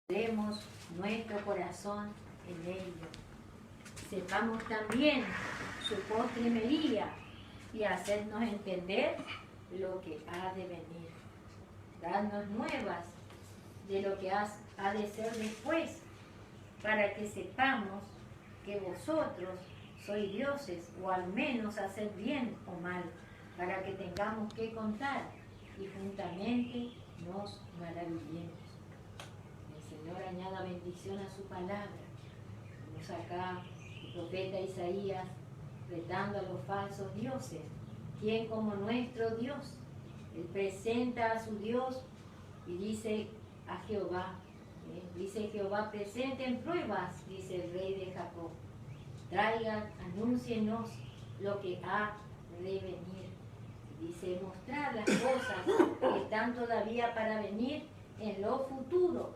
Demos nuestro corazón en ello. Sepamos también su postrimería y hacernos entender lo que ha de venir. Darnos nuevas de lo que ha de ser después, para que sepamos que vosotros sois dioses, o al menos hacer bien o mal, para que tengamos que contar y juntamente nos maravillemos. El Señor añada bendición a su palabra. Vemos acá el profeta Isaías retando a los falsos dioses. ¿Quién como nuestro Dios? Él presenta a su Dios y dice a Jehová. Dice Jehová, presenten pruebas, dice el rey de Jacob. Traigan, anúncienos lo que ha de venir. Dice, mostrar las cosas que están todavía para venir en lo futuro,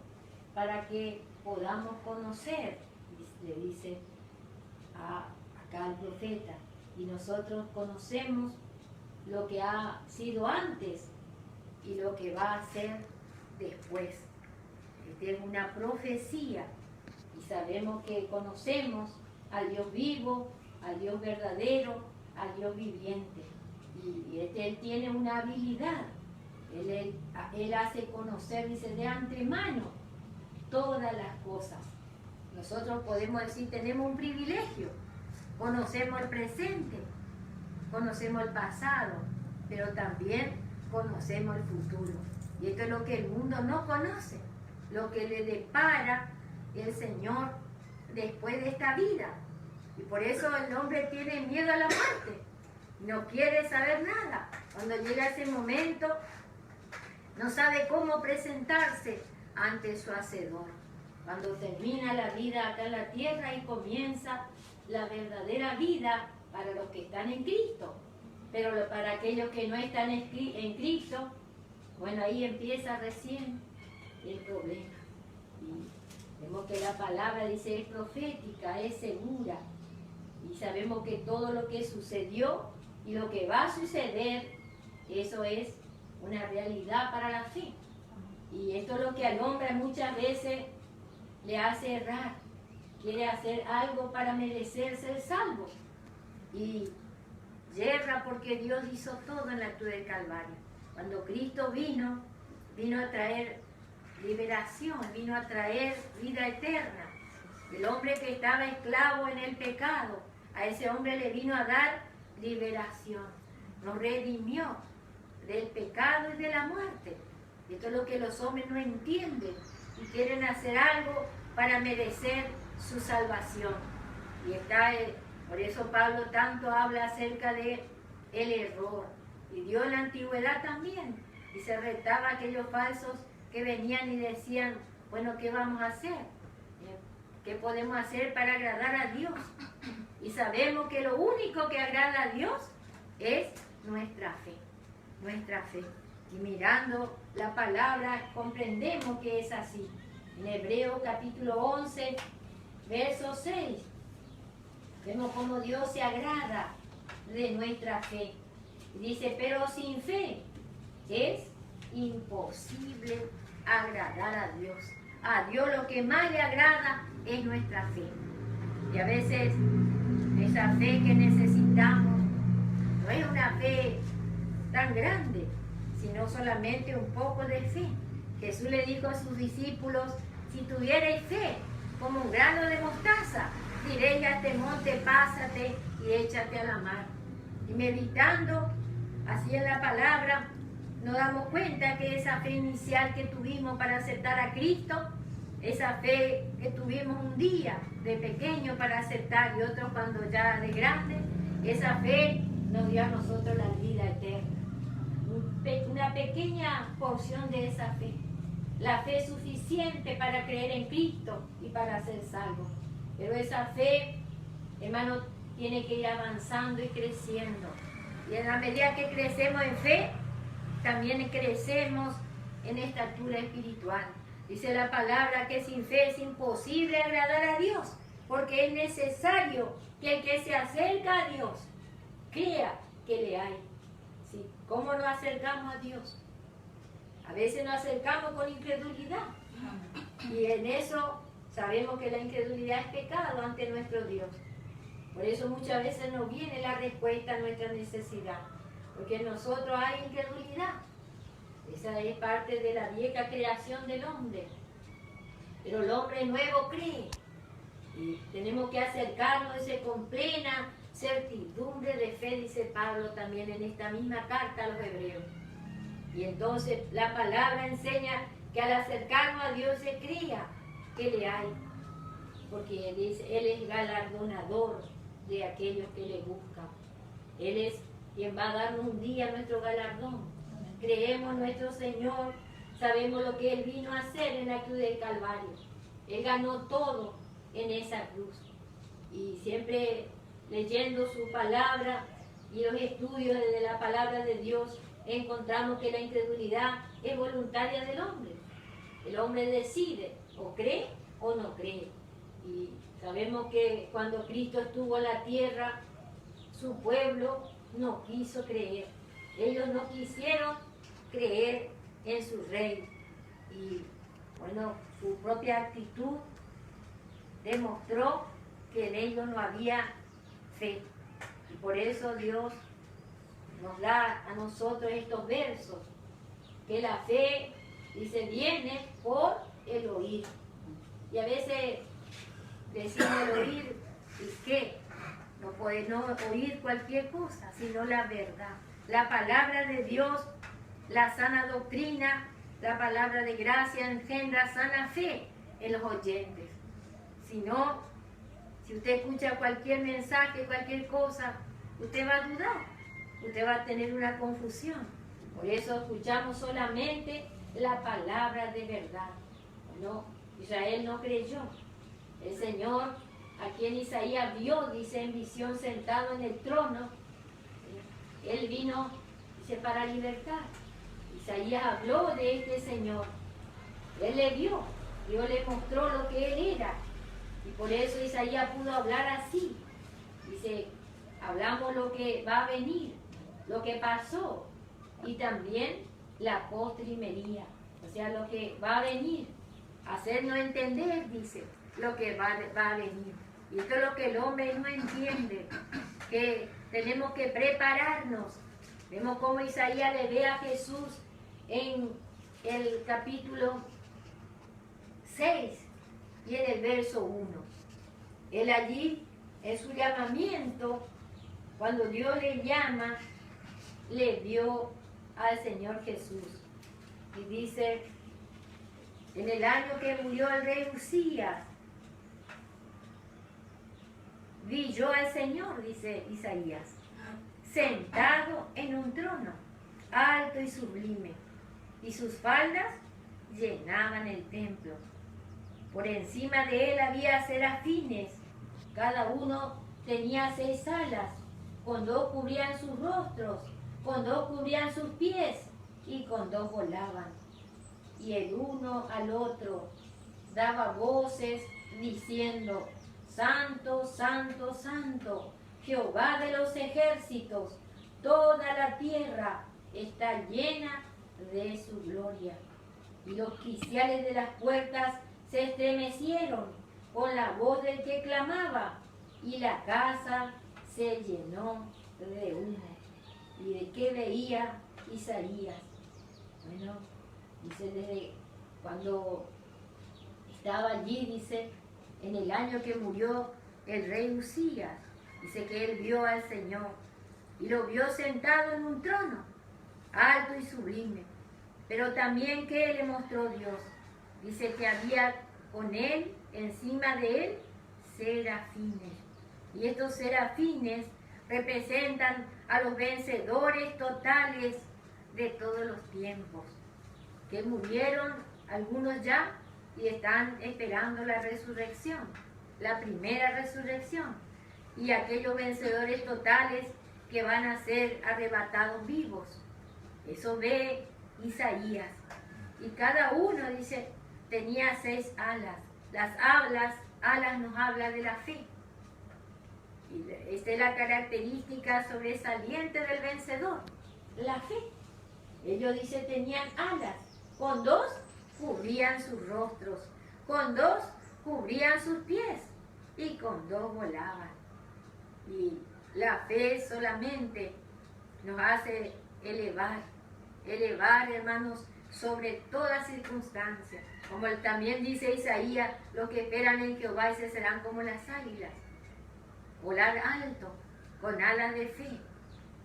para que podamos conocer, le dice acá al profeta. Y nosotros conocemos lo que ha sido antes y lo que va a ser después. Esta es una profecía y sabemos que conocemos al Dios vivo, al Dios verdadero, al Dios viviente. Y Él tiene una habilidad. Él hace conocer, dice, de antemano todas las cosas. Nosotros podemos decir, tenemos un privilegio. Conocemos el presente, conocemos el pasado, pero también conocemos el futuro. Y esto es lo que el mundo no conoce, lo que le depara el Señor después de esta vida. Y por eso el hombre tiene miedo a la muerte, no quiere saber nada. Cuando llega ese momento, no sabe cómo presentarse ante su Hacedor. Cuando termina la vida acá en la tierra y comienza la verdadera vida para los que están en Cristo. Pero para aquellos que no están en Cristo, bueno, ahí empieza recién el problema. Y vemos que la palabra dice es profética, es segura. Y sabemos que todo lo que sucedió y lo que va a suceder, eso es una realidad para la fe. Y esto es lo que al hombre muchas veces le hace errar. Quiere hacer algo para merecer ser salvo. Y yerra porque Dios hizo todo en la cruz del Calvario. Cuando Cristo vino a traer liberación, vino a traer vida eterna. El hombre que estaba esclavo en el pecado, a ese hombre le vino a dar liberación. Nos redimió del pecado y de la muerte. Esto es lo que los hombres no entienden y quieren hacer algo para merecer su salvación. Y por eso Pablo tanto habla acerca de el error. Y Dios en la antigüedad también. Y se retaba a aquellos falsos que venían y decían, bueno, ¿qué vamos a hacer? ¿Qué podemos hacer para agradar a Dios? Y sabemos que lo único que agrada a Dios es nuestra fe. Nuestra fe. Y mirando la palabra comprendemos que es así. En Hebreos capítulo 11, verso 6, vemos cómo Dios se agrada de nuestra fe. Y dice, pero sin fe es imposible agradar a Dios. A Dios lo que más le agrada es nuestra fe. Y a veces esa fe que necesitamos no es una fe tan grande, sino solamente un poco de fe. Jesús le dijo a sus discípulos, si tuvierais fe como un grano de mostaza, diréis a este monte, pásate y échate a la mar. Y meditando así en la palabra, nos damos cuenta que esa fe inicial que tuvimos para aceptar a Cristo, esa fe que tuvimos un día de pequeño para aceptar y otro cuando ya de grande, esa fe nos dio a nosotros la vida eterna. Una pequeña porción de esa fe. La fe suficiente para creer en Cristo y para ser salvo. Pero esa fe, hermano, tiene que ir avanzando y creciendo. Y en la medida que crecemos en fe, también crecemos en estatura espiritual. Dice la palabra que sin fe es imposible agradar a Dios, porque es necesario que el que se acerca a Dios crea que le hay. ¿Sí? ¿Cómo nos acercamos a Dios? A veces nos acercamos con incredulidad. Y en eso sabemos que la incredulidad es pecado ante nuestro Dios. Por eso muchas veces no viene la respuesta a nuestra necesidad, porque en nosotros hay incredulidad. Esa es parte de la vieja creación del hombre. Pero el hombre nuevo cree. Y tenemos que acercarnos con plena certidumbre de fe, dice Pablo también en esta misma carta a los hebreos. Y entonces la palabra enseña que al acercarnos a Dios se crea que le hay. Porque Él es galardonador de aquellos que le buscan. Él es quien va a darnos un día nuestro galardón. Creemos en nuestro Señor, sabemos lo que Él vino a hacer en la cruz del Calvario. Él ganó todo en esa cruz. Y siempre leyendo su palabra y los estudios de la palabra de Dios, encontramos que la incredulidad es voluntaria del hombre. El hombre decide, o cree o no cree. Y sabemos que cuando Cristo estuvo en la tierra, su pueblo no quiso creer. Ellos no quisieron creer en su rey. Y bueno, su propia actitud demostró que en ellos no había fe. Y por eso Dios nos da a nosotros estos versos, que la fe, dice, viene por el oír. Y a veces decimos el oír, ¿y qué? No puede no oír cualquier cosa, sino la verdad. La palabra de Dios, la sana doctrina, la palabra de gracia engendra sana fe en los oyentes. Si no, si usted escucha cualquier mensaje, cualquier cosa, usted va a dudar, usted va a tener una confusión. Por eso escuchamos solamente la palabra de verdad. No, Israel no creyó. El Señor, a quien Isaías vio, dice en visión sentado en el trono, Él vino, dice, para libertar. Isaías habló de este Señor. Él le vio, Dios le mostró lo que Él era. Y por eso Isaías pudo hablar así. Dice, hablamos lo que va a venir, lo que pasó, y también la postrimería, o sea, lo que va a venir, hacernos entender, dice, lo que va a venir. Y esto es lo que el hombre no entiende, que tenemos que prepararnos. Vemos cómo Isaías le ve a Jesús en el capítulo 6 y en el verso 1. Él allí, en su llamamiento, cuando Dios le llama, le vio al Señor Jesús. Y dice, en el año que murió el rey Usías, vi yo al Señor, dice Isaías, sentado en un trono, alto y sublime, y sus faldas llenaban el templo. Por encima de él había serafines, cada uno tenía 6 alas, con 2 cubrían sus rostros, con 2 cubrían sus pies, y con 2 volaban. Y el uno al otro daba voces diciendo, Santo, Santo, Santo, Jehová de los ejércitos, toda la tierra está llena de su gloria. Y los quiciales de las puertas se estremecieron con la voz del que clamaba, y la casa se llenó de humo. ¿Y de qué veía Isaías? Bueno, dice, desde cuando estaba allí, dice, en el año que murió el rey Usías, dice que él vio al Señor, y lo vio sentado en un trono, alto y sublime, pero también que le mostró Dios. Dice que había con él, encima de él, serafines. Y estos serafines representan a los vencedores totales de todos los tiempos, que murieron algunos ya y están esperando la resurrección, la primera resurrección, y aquellos vencedores totales que van a ser arrebatados vivos. Eso ve Isaías. Y cada uno, dice, tenía 6 alas. Las alas nos habla de la fe. Y esta es la característica sobresaliente del vencedor, la fe. Ellos, dice, tenían alas. Con 2 cubrían sus rostros, con 2 cubrían sus pies y con 2 volaban. Y la fe solamente nos hace elevar, hermanos, sobre toda circunstancia. Como también dice Isaías, los que esperan en Jehová se serán como las águilas. Volar alto, con alas de fe.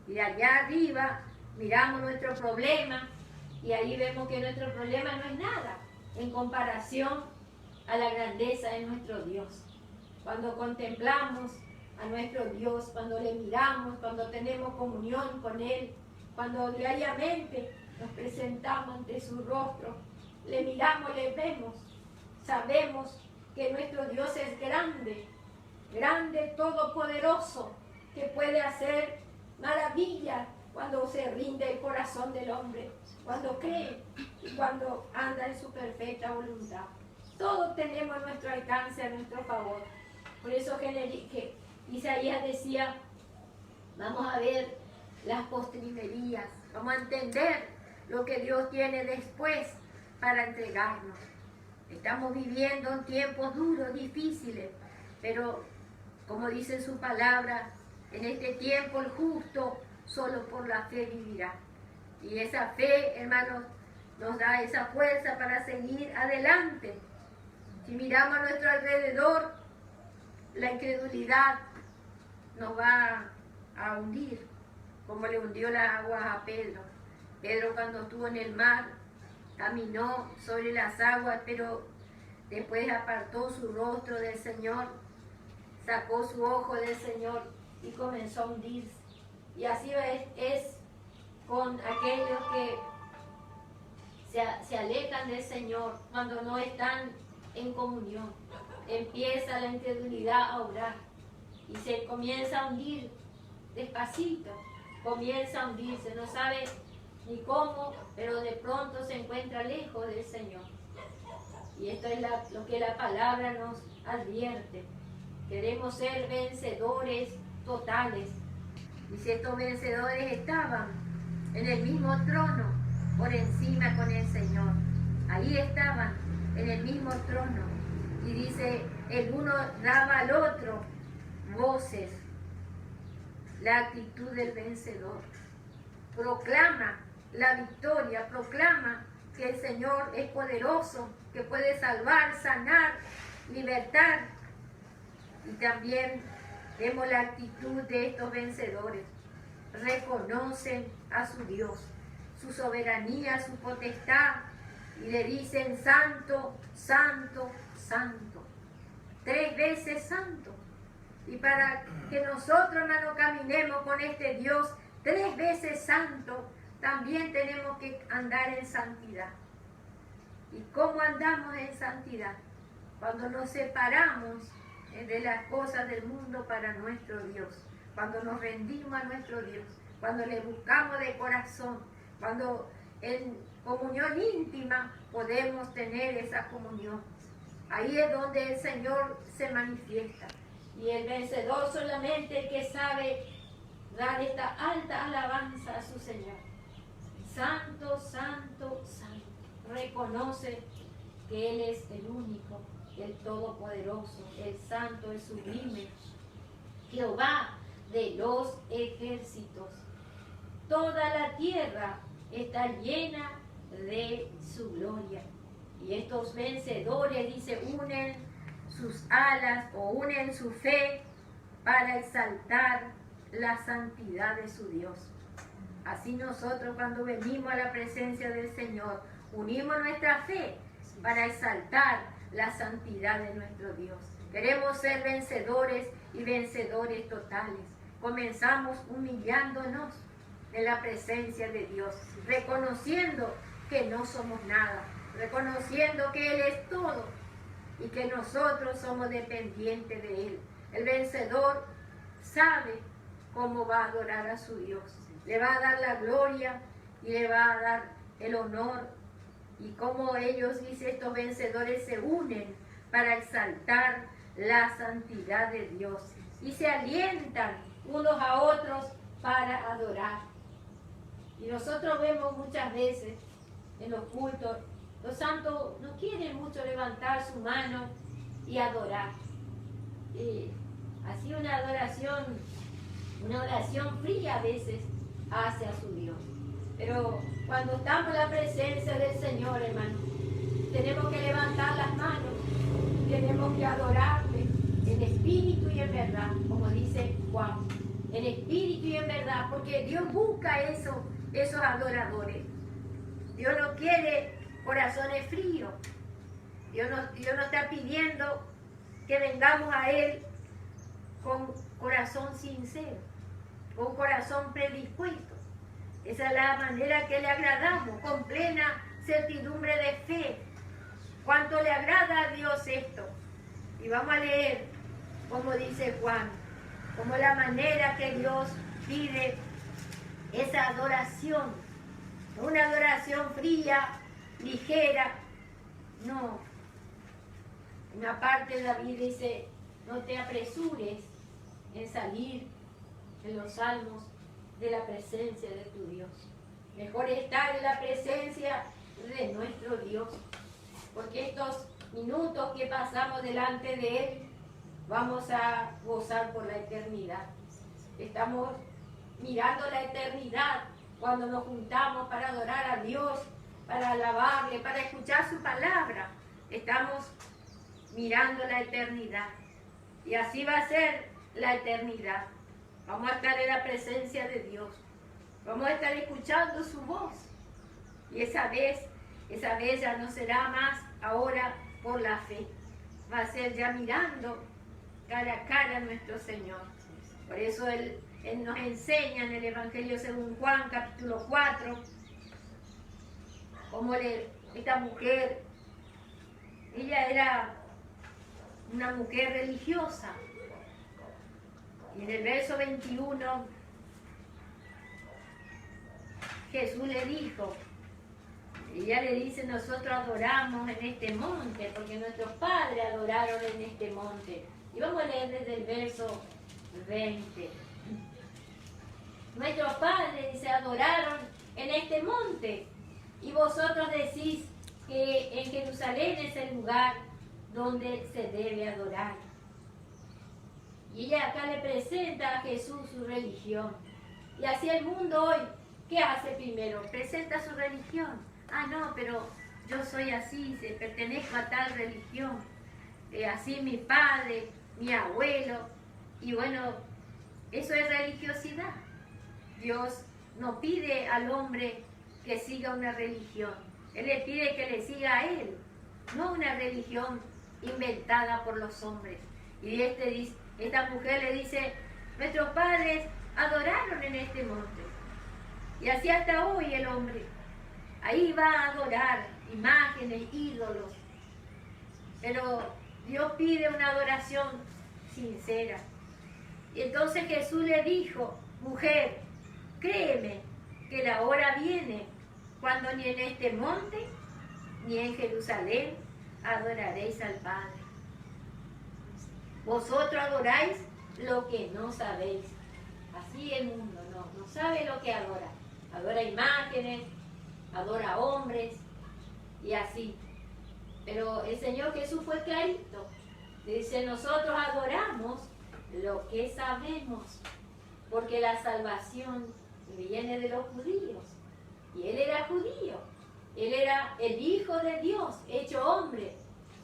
Y de allá arriba miramos nuestro problema y ahí vemos que nuestro problema no es nada en comparación a la grandeza de nuestro Dios. Cuando contemplamos a nuestro Dios, cuando le miramos, cuando tenemos comunión con Él, cuando diariamente nos presentamos ante su rostro, le miramos, le vemos, sabemos que nuestro Dios es grande, grande, todopoderoso, que puede hacer maravillas cuando se rinde el corazón del hombre, cuando cree y cuando anda en su perfecta voluntad. Todos tenemos nuestro alcance a nuestro favor. Por eso que Isaías decía, vamos a ver las postrimerías, vamos a entender lo que Dios tiene después para entregarnos. Estamos viviendo en tiempos duros, difíciles, pero como dice su palabra, en este tiempo el justo solo por la fe vivirá. Y esa fe, hermanos, nos da esa fuerza para seguir adelante. Si miramos a nuestro alrededor, la incredulidad nos va a hundir, como le hundió las aguas a Pedro. Pedro, cuando estuvo en el mar, caminó sobre las aguas, pero después apartó su rostro del Señor, sacó su ojo del Señor y comenzó a hundirse. Y así es con aquellos que se alejan del Señor cuando no están en comunión. Empieza la incredulidad a obrar y se comienza a hundir despacito, comienza a hundirse, no sabe ni cómo, pero de pronto se encuentra lejos del Señor. Y esto es lo que la palabra nos advierte. Queremos ser vencedores totales. Dice, estos vencedores estaban en el mismo trono, por encima con el Señor. Ahí estaban, en el mismo trono. Y dice, el uno daba al otro voces. La actitud del vencedor. Proclama la victoria, proclama que el Señor es poderoso, que puede salvar, sanar, libertar. Y también vemos la actitud de estos vencedores. Reconocen a su Dios, su soberanía, su potestad, y le dicen santo, santo, santo. 3 veces santo. Y para que nosotros, hermano, caminemos con este Dios 3 veces santo, también tenemos que andar en santidad. ¿Y cómo andamos en santidad? Cuando nos separamos de las cosas del mundo para nuestro Dios, cuando nos rendimos a nuestro Dios, cuando le buscamos de corazón, cuando en comunión íntima podemos tener esa comunión. Ahí es donde el Señor se manifiesta. Y el vencedor solamente el que sabe dar esta alta alabanza a su Señor. Santo, santo, santo. Reconoce que Él es el único, el todopoderoso, el santo, el sublime. Jehová de los ejércitos. Toda la tierra está llena de su gloria. Y estos vencedores, dice, unen sus alas o unen su fe para exaltar la santidad de su Dios. Así nosotros, cuando venimos a la presencia del Señor, unimos nuestra fe para exaltar la santidad de nuestro Dios. Queremos ser vencedores y vencedores totales. Comenzamos humillándonos en la presencia de Dios, reconociendo que no somos nada, reconociendo que Él es todo y que nosotros somos dependientes de Él. El vencedor sabe cómo va a adorar a su Dios. Le va a dar la gloria y le va a dar el honor. Y como ellos, dice, estos vencedores se unen para exaltar la santidad de Dios. Y se alientan unos a otros para adorar. Y nosotros vemos muchas veces en los cultos Los santos no quieren mucho levantar su mano y adorar. Así una oración fría a veces hacia su Dios. Pero cuando estamos en la presencia del Señor, hermano, tenemos que levantar las manos, tenemos que adorarle en espíritu y en verdad, como dice Juan, en espíritu y en verdad, porque Dios busca esos adoradores. Dios no quiere corazones fríos. Dios no está pidiendo que vengamos a Él con corazón sincero, con corazón predispuesto. Esa es la manera que le agradamos, con plena certidumbre de fe. ¿Cuánto le agrada a Dios esto? Y vamos a leer, como dice Juan, como la manera que Dios pide esa adoración. Una adoración fría, ligera. No. En una parte David dice, no te apresures en salir en los salmos de la presencia de tu Dios. Mejor estar en la presencia de nuestro Dios, porque estos minutos que pasamos delante de Él vamos a gozar por la eternidad. Estamos mirando la eternidad cuando nos juntamos para adorar a Dios, para alabarle, para escuchar su palabra. Estamos mirando la eternidad, y así va a ser la eternidad. Vamos a estar en la presencia de Dios. Vamos a estar escuchando su voz. Y esa vez ya no será más ahora por la fe. Va a ser ya mirando cara a cara a nuestro Señor. Por eso Él nos enseña en el Evangelio según Juan, capítulo 4, como esta mujer, ella era una mujer religiosa. Y en el verso 21, Jesús le dijo, ella le dice, nosotros adoramos en este monte, porque nuestros padres adoraron en este monte. Y vamos a leer desde el verso 20. Nuestros padres, dice, adoraron en este monte, y vosotros decís que en Jerusalén es el lugar donde se debe adorar. Y ella acá le presenta a Jesús su religión. Y así el mundo hoy, ¿qué hace primero? Presenta su religión. Ah, no, pero yo soy así, pertenezco a tal religión. Así mi padre, mi abuelo. Y bueno, eso es religiosidad. Dios no pide al hombre que siga una religión. Él le pide que le siga a Él, no una religión inventada por los hombres. Y esta mujer le dice, nuestros padres adoraron en este monte. Y así hasta hoy el hombre, ahí va a adorar imágenes, ídolos. Pero Dios pide una adoración sincera. Y entonces Jesús le dijo, mujer, créeme que la hora viene cuando ni en este monte ni en Jerusalén adoraréis al Padre. Vosotros adoráis lo que no sabéis. Así el mundo no sabe lo que adora. Adora imágenes, adora hombres y así. Pero el Señor Jesús fue clarito. Dice, nosotros adoramos lo que sabemos, porque la salvación viene de los judíos. Y Él era judío. Él era el Hijo de Dios, hecho hombre.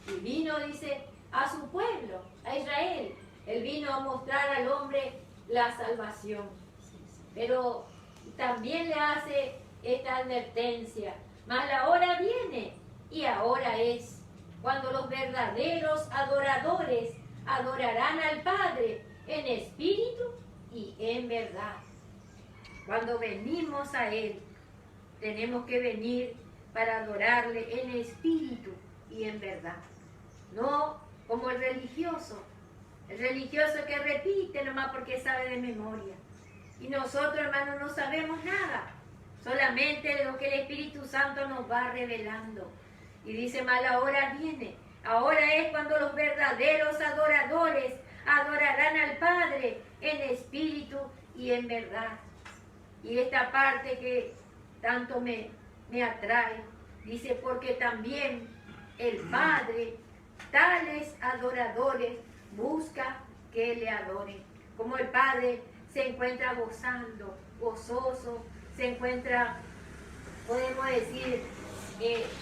Y vino, dice, a su pueblo, a Israel. Él vino a mostrar al hombre la salvación. Pero también le hace esta advertencia. Mas la hora viene, y ahora es, cuando los verdaderos adoradores adorarán al Padre en espíritu y en verdad. Cuando venimos a Él, tenemos que venir para adorarle en espíritu y en verdad. No como el religioso que repite nomás porque sabe de memoria. Y nosotros, hermanos, no sabemos nada, solamente lo que el Espíritu Santo nos va revelando. Y dice, mas la hora viene. Ahora es cuando los verdaderos adoradores adorarán al Padre en espíritu y en verdad. Y esta parte que tanto me atrae, Dice, porque también el Padre, tales adoradores, busca que le adoren. Como el Padre se encuentra gozando, gozoso, se encuentra, podemos decir,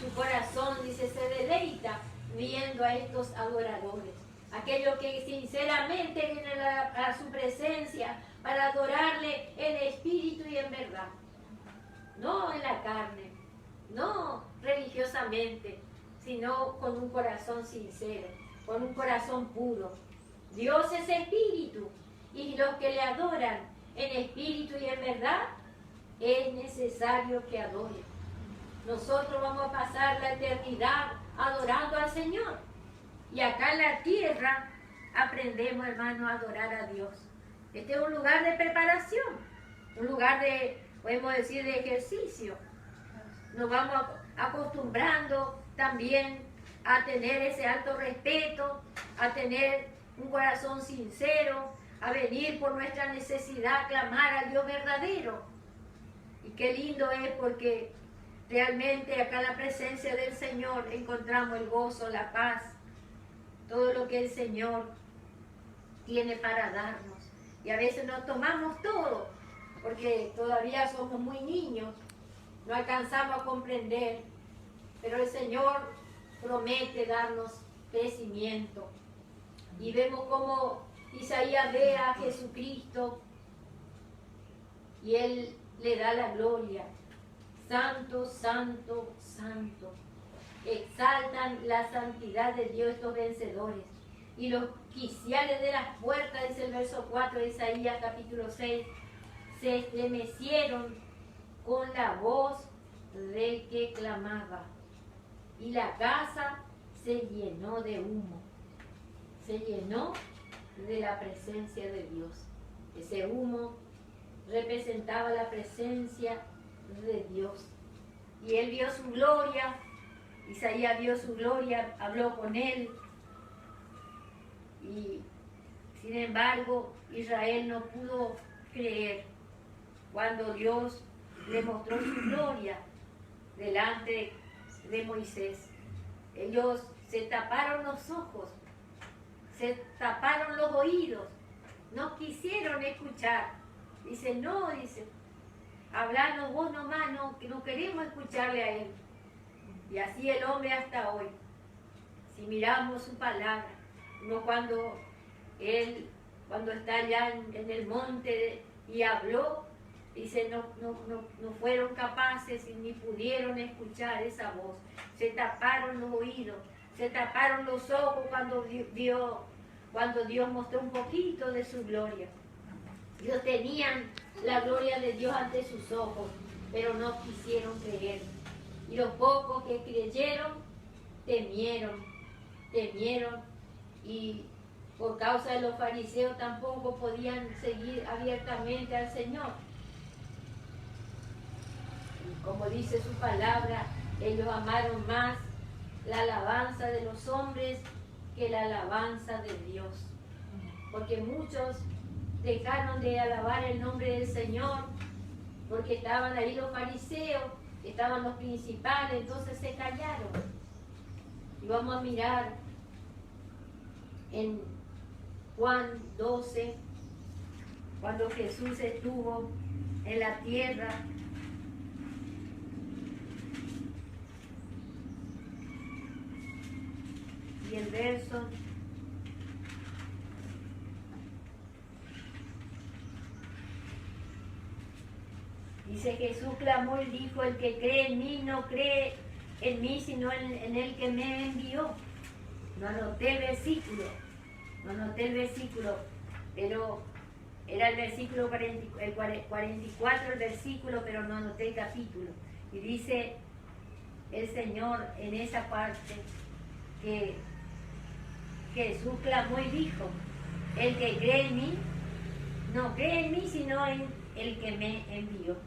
su corazón, dice, se deleita viendo a estos adoradores. Aquellos que sinceramente vienen a su presencia para adorarle en espíritu y en verdad. No en la carne, no religiosamente, sino con un corazón sincero, con un corazón puro. Dios es espíritu y los que le adoran en espíritu y en verdad, es necesario que adoren. Nosotros vamos a pasar la eternidad adorando al Señor. Y acá en la tierra aprendemos, hermano, a adorar a Dios. Este es un lugar de preparación, un lugar de, podemos decir, de ejercicio. Nos vamos acostumbrando también a tener ese alto respeto, a tener un corazón sincero, a venir por nuestra necesidad, a clamar al Dios verdadero. Y qué lindo es porque realmente acá en la presencia del Señor encontramos el gozo, la paz, todo lo que el Señor tiene para darnos. Y a veces nos tomamos todo, porque todavía somos muy niños, no alcanzamos a comprender, pero el Señor promete darnos crecimiento. Y vemos cómo Isaías ve a Jesucristo y Él le da la gloria. Santo, santo, santo. Exaltan la santidad de Dios estos vencedores. Y los quiciales de las puertas, dice el verso 4 de Isaías capítulo 6, se estremecieron con la voz del que clamaba. Y la casa se llenó de humo. Se llenó de la presencia de Dios. Ese humo representaba la presencia de Dios. Y él vio su gloria. Isaías vio su gloria, habló con él. Y sin embargo, Israel no pudo creer cuando Dios le mostró su gloria delante de Moisés. Ellos se taparon los ojos, se taparon los oídos, no quisieron escuchar. Dice, no, dice, hablanos vos nomás, no, que no queremos escucharle a él. Y así el hombre hasta hoy. Si miramos su palabra, no cuando él, cuando está allá en el monte y habló, dice, no fueron capaces ni pudieron escuchar esa voz. Se taparon los oídos, se taparon los ojos cuando Dios mostró un poquito de su gloria. Ellos tenían la gloria de Dios ante sus ojos, pero no quisieron creer. Y los pocos que creyeron, temieron, y por causa de los fariseos tampoco podían seguir abiertamente al Señor. Y como dice su palabra, ellos amaron más la alabanza de los hombres que la alabanza de Dios. Porque muchos dejaron de alabar el nombre del Señor, porque estaban ahí los fariseos, estaban los principales, entonces se callaron. Y vamos a mirar en Juan 12, cuando Jesús estuvo en la tierra. Y el verso dice, Jesús clamó y dijo, el que cree en mí no cree en mí, sino en el que me envió. No anoté el versículo, pero era el versículo 44 el versículo, pero no anoté el capítulo. Y dice el Señor en esa parte que Jesús clamó y dijo, el que cree en mí, no cree en mí, sino en el que me envió.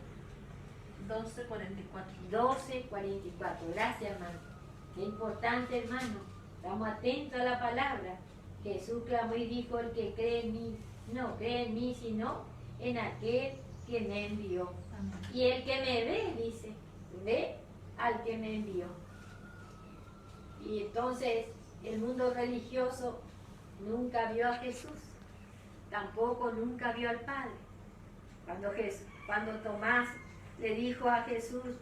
12:44. Gracias, hermano. Qué importante, hermano. Estamos atentos a la palabra. Jesús clamó y dijo, el que cree en mí, no cree en mí, sino en aquel que me envió. Amén. Y el que me ve, dice, ve al que me envió. Y entonces el mundo religioso nunca vio a Jesús, tampoco nunca vio al Padre. Cuando Tomás le dijo a Jesús,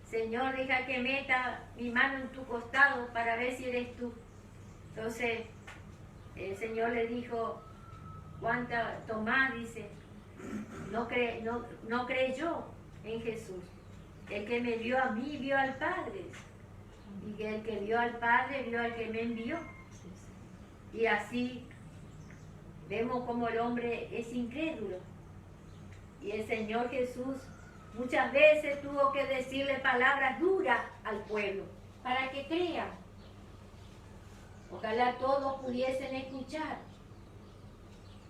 Señor, deja que meta mi mano en tu costado para ver si eres tú. Entonces el Señor le dijo, Tomás dice, no creyó en Jesús. El que me vio a mí vio al Padre. Y que el que vio al Padre vio al que me envió. Y así vemos como el hombre es incrédulo. Y el Señor Jesús muchas veces tuvo que decirle palabras duras al pueblo para que crean. Ojalá todos pudiesen escuchar.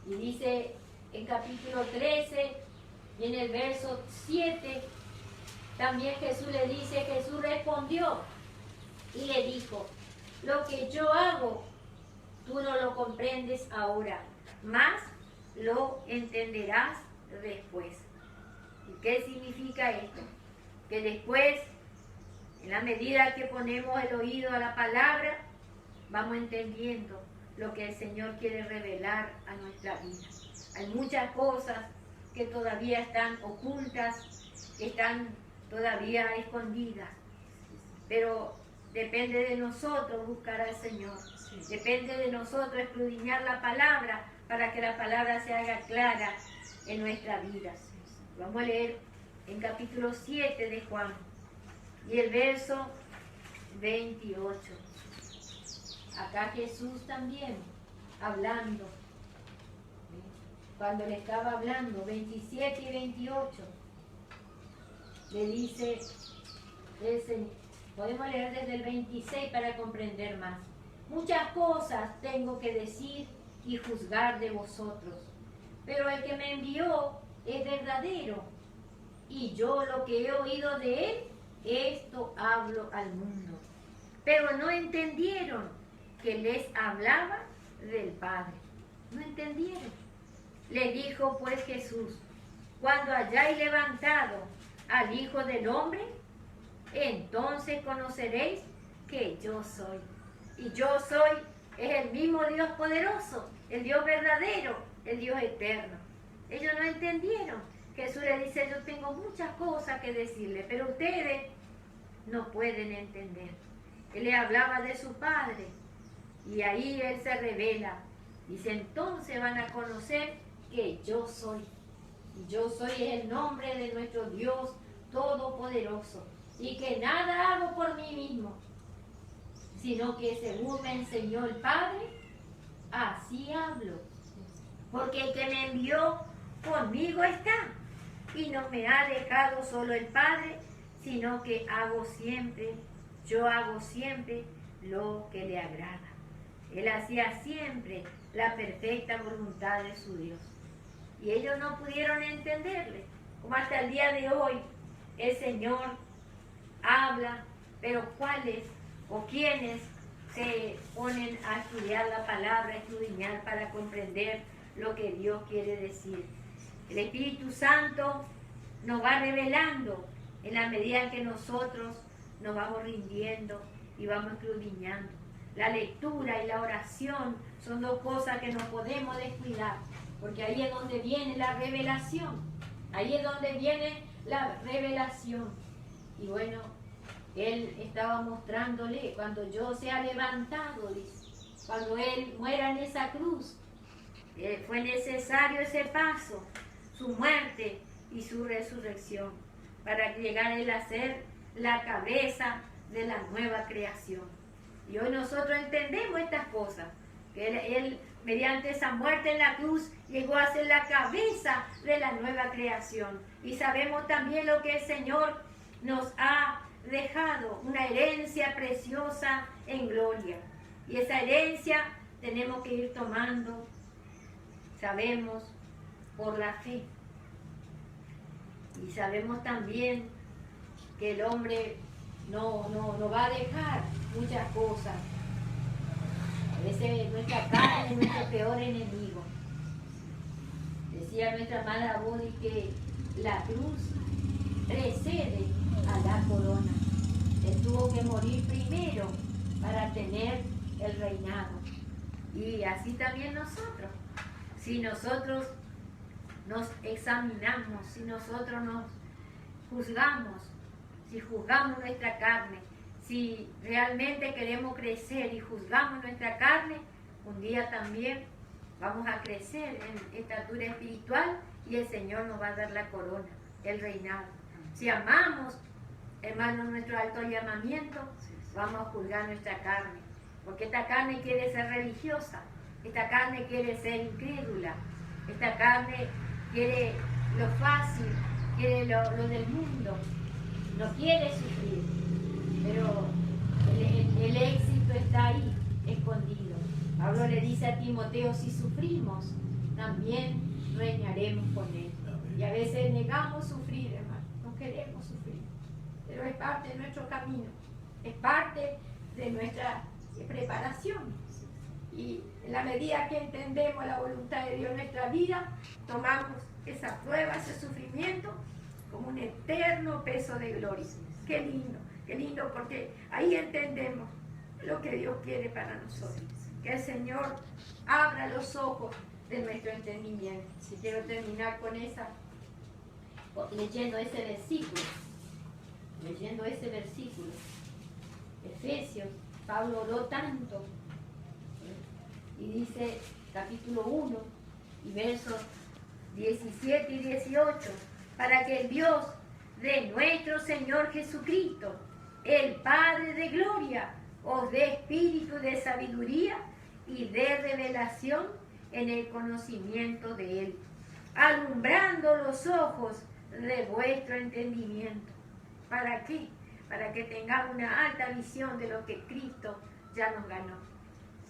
Y dice en capítulo 13 y en el verso 7, también Jesús le dice, Jesús respondió y le dijo, lo que yo hago, tú no lo comprendes ahora, mas lo entenderás después. ¿Y qué significa esto? Que después, en la medida que ponemos el oído a la palabra, vamos entendiendo lo que el Señor quiere revelar a nuestra vida. Hay muchas cosas que todavía están ocultas, que están todavía escondidas, pero depende de nosotros buscar al Señor. Depende de nosotros escudriñar la palabra para que la palabra se haga clara en nuestra vida. Vamos a leer en capítulo 7 de Juan y el verso 28. Acá Jesús también hablando, cuando le estaba hablando, 27 y 28, le dice, podemos leer desde el 26 para comprender más. Muchas cosas tengo que decir y juzgar de vosotros, pero el que me envió es verdadero, y yo lo que he oído de él, esto hablo al mundo. Pero no entendieron que les hablaba del Padre. No entendieron. Le dijo pues Jesús, cuando hayáis levantado al Hijo del Hombre, entonces conoceréis que yo soy. Y yo soy es el mismo Dios poderoso, el Dios verdadero, el Dios eterno. Ellos no entendieron. Jesús le dice, yo tengo muchas cosas que decirle, pero ustedes no pueden entender. Él le hablaba de su Padre y ahí Él se revela. Dice, entonces van a conocer que yo soy. Y yo soy es el nombre de nuestro Dios todopoderoso. Y que nada hago por mí mismo, sino que según me enseñó el Padre, así hablo. Porque el que me envió conmigo está, y no me ha dejado solo el Padre, sino que yo hago siempre lo que le agrada. Él hacía siempre la perfecta voluntad de su Dios. Y ellos no pudieron entenderle, como hasta el día de hoy el Señor habla, pero ¿cuáles o quiénes se ponen a estudiar la palabra, a escudriñar para comprender lo que Dios quiere decir? El Espíritu Santo nos va revelando en la medida en que nosotros nos vamos rindiendo y vamos escudriñando. La lectura y la oración son dos cosas que no podemos descuidar, porque ahí es donde viene la revelación. Ahí es donde viene la revelación. Y bueno, Él estaba mostrándole, cuando yo sea levantado, dice, cuando Él muera en esa cruz, fue necesario ese paso, su muerte y su resurrección, para llegar a Él a ser la cabeza de la nueva creación. Y hoy nosotros entendemos estas cosas, que Él mediante esa muerte en la cruz llegó a ser la cabeza de la nueva creación. Y sabemos también lo que el Señor nos ha dejado, una herencia preciosa en gloria. Y esa herencia tenemos que ir tomando, sabemos, por la fe. Y sabemos también que el hombre no va a dejar muchas cosas. A veces nuestra carne es nuestro peor enemigo. Decía nuestra amada Budi que la cruz precede a la corona. Él tuvo que morir primero para tener el reinado. Y así también nosotros. Si nosotros nos examinamos, si nosotros nos juzgamos, si juzgamos nuestra carne, si realmente queremos crecer y juzgamos nuestra carne, un día también vamos a crecer en estatura espiritual y el Señor nos va a dar la corona, el reinado. Si amamos, hermanos, nuestro alto llamamiento, vamos a juzgar nuestra carne, porque esta carne quiere ser religiosa, esta carne quiere ser incrédula, esta carne quiere lo fácil, quiere lo del mundo, no quiere sufrir, pero el éxito está ahí, escondido. Pablo le dice a Timoteo, si sufrimos, también reinaremos con él. Y a veces negamos sufrir, hermano, no queremos sufrir, pero es parte de nuestro camino, es parte de nuestra preparación. Y en la medida que entendemos la voluntad de Dios en nuestra vida, tomamos esa prueba, ese sufrimiento, como un eterno peso de gloria. Qué lindo, porque ahí entendemos lo que Dios quiere para nosotros. Que el Señor abra los ojos de nuestro entendimiento. Si quiero terminar con leyendo ese versículo. Efesios, Pablo oró tanto. Y dice, capítulo 1, y versos 17 y 18, para que el Dios de nuestro Señor Jesucristo, el Padre de gloria, os dé espíritu de sabiduría y de revelación en el conocimiento de Él, alumbrando los ojos de vuestro entendimiento. ¿Para qué? Para que tengamos una alta visión de lo que Cristo ya nos ganó,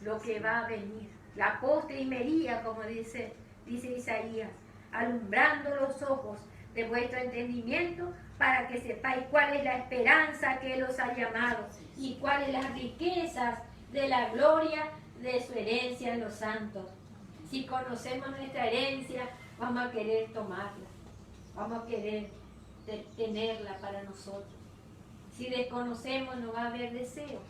lo que va a venir, la postrimería, como dice Isaías, alumbrando los ojos de vuestro entendimiento, para que sepáis cuál es la esperanza que Él os ha llamado y cuáles las riquezas de la gloria de su herencia en los santos. Si conocemos nuestra herencia, vamos a querer tomarla, vamos a querer tenerla para nosotros. Si desconocemos, no va a haber deseo.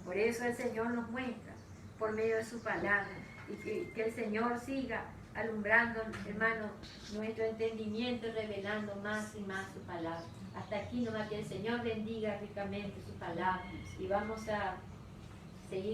Por eso el Señor nos muestra por medio de su palabra, y que el Señor siga alumbrando, hermano, nuestro entendimiento, revelando más y más su palabra. Hasta aquí nomás, que el Señor bendiga ricamente su palabra, y vamos a